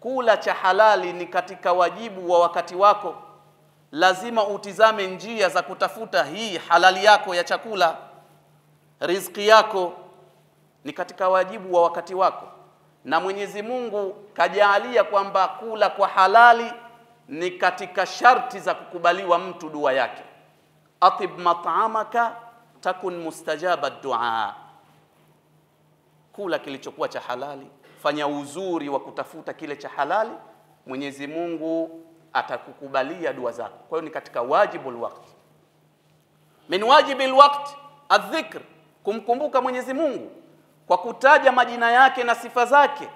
kula cha halali ni katika wajibu wa wakati wako. Lazima utizame njia za kutafuta hii halali yako ya chakula. Riziki yako ni katika wajibu wa wakati wako, na Mwenyezi Mungu kajaalia kwamba kula kwa halali ni katika sharti za kukubaliwa mtu dua yake. Atib mat'amaka takun mustajaba dua. Kula kilichokuwa cha halali, fanya uzuri wa kutafuta kile cha halali, Mwenyezi Mungu atakukubalia dua zako. Kwa hiyo ni katika wajibul waqt. Min wajibil waqt adh-dhikr, kumkumbuka Mwenyezi Mungu kwa kutaja majina yake na sifa zake.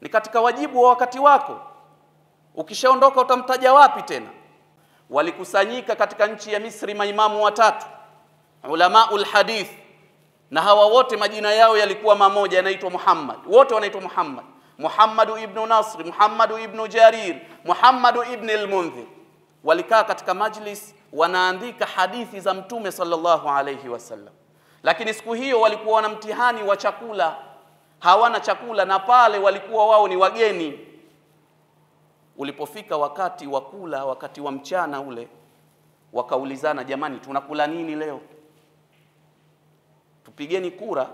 Ni katika wajibu wa wakati wako. Ukishaondoka utamtaja wapi tena? Walikusanyika katika nchi ya Misri maimamu watatu, ulamaul hadith, na hawa wote majina yao yalikuwa mamoja, yanaitwa Muhammad. Wote wanaitwa Muhammad. Muhammad ibn Nasr, Muhammad ibn Jarir, Muhammad ibn al-Mundhir. Walikaa katika majlis wanaandika hadithi za Mtume sallallahu alayhi wasallam. Lakini siku hiyo walikuwa wana mtihani wa chakula. Hawana chakula, na pale walikuwa wao ni wageni. Ulipofika wakati wa kula, wakati wa mchana ule, wakaulizana, jamani, tunakula nini leo? Tupigeni kura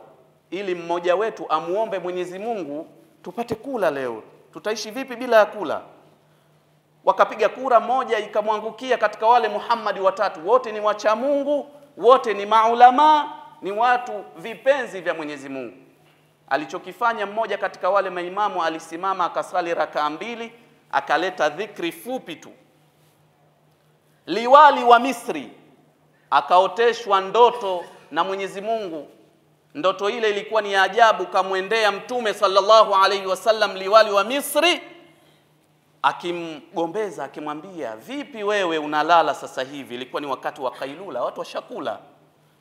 ili mmoja wetu amuombe Mwenyezi Mungu tupate kula leo. Tutaishi vipi bila ya kula? Wakapiga kura, moja ikamwangukia katika wale Muhammad watatu. Wote ni wacha Mungu, wote ni maulama, ni watu vipenzi vya Mwenyezi Mungu. Alichokifanya mmoja katika wale maimamu, alisimama akasali rakaa 2, akaleta dhikri fupi tu. Liwali wa Misri akaoteshwa ndoto na Mwenyezi Mungu. Ndoto ile ilikuwa ni ajabu. Kamwendea Mtume sallallahu alaihi wasallam liwali wa Misri, akimgombeza, akimwambia, vipi wewe unalala sasa hivi? Ilikuwa ni wakati wa kailula, watu washakula.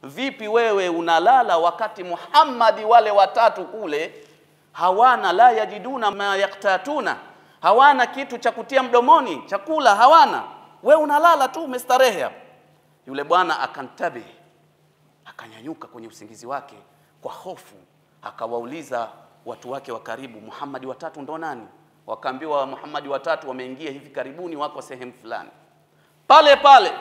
Vipi wewe unalala wakati Muhammad wale watatu kule hawana, la yajiduna ma yaktatuna, hawana kitu cha kutia mdomoni, chakula hawana, wewe unalala tu umestarehe hapo. Yule bwana akantabi, akanyanyuka kwenye usingizi wake kwa hofu, akawauliza watu wake wa karibu, Muhammad watatu ndo nani? Wakaambiwa Muhammad watatu wameingia hivi karibuni, wako sehemu fulani. Pale pale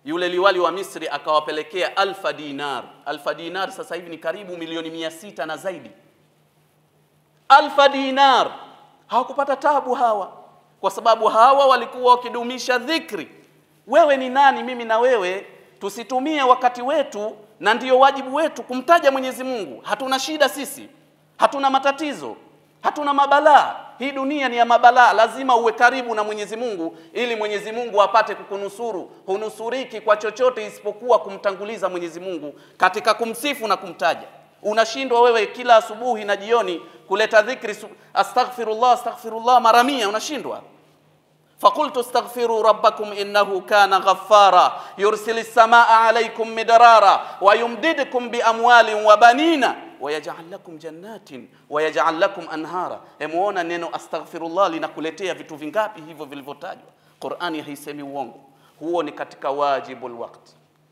yule liwali wa Misri akawapelekea 1000 dinar. 1000 dinar sasa hivi ni karibu milioni 600 na zaidi. 1000 dinar. Hawakupata tabu hawa, kwa sababu hawa walikuwa wakidumisha dhikri. Wewe ni nani mimi na wewe tusitumie wakati wetu, na ndiyo wajibu wetu kumtaja Mwenyezi Mungu. Hatuna shida sisi, hatuna matatizo, hatuna mabalaa. Hii dunia ni ya mabalaa. Lazima uwe karibu na Mwenyezi Mungu ili Mwenyezi Mungu apate kukunusuru. Hunusuriki kwa chochote isipokuwa kumtanguliza Mwenyezi Mungu katika kumsifu na kumtaja. Unashindwa wewe kila asubuhi na jioni kuleta dhikri astaghfirullah astaghfirullah mara 100, unashindwa. فقلت استغفروا ربكم إنه كان غفارا يرسل السماء عليكم مدرارا ويمددكم بأموال وبنين ويجعل لكم جنات ويجعل لكم أنهارا. Muona neno astaghfirullah linakuletea vitu vingapi hivyo vilivyotajwa? Qur'ani haisemi uongo. Huo ni katika wajibul waqt.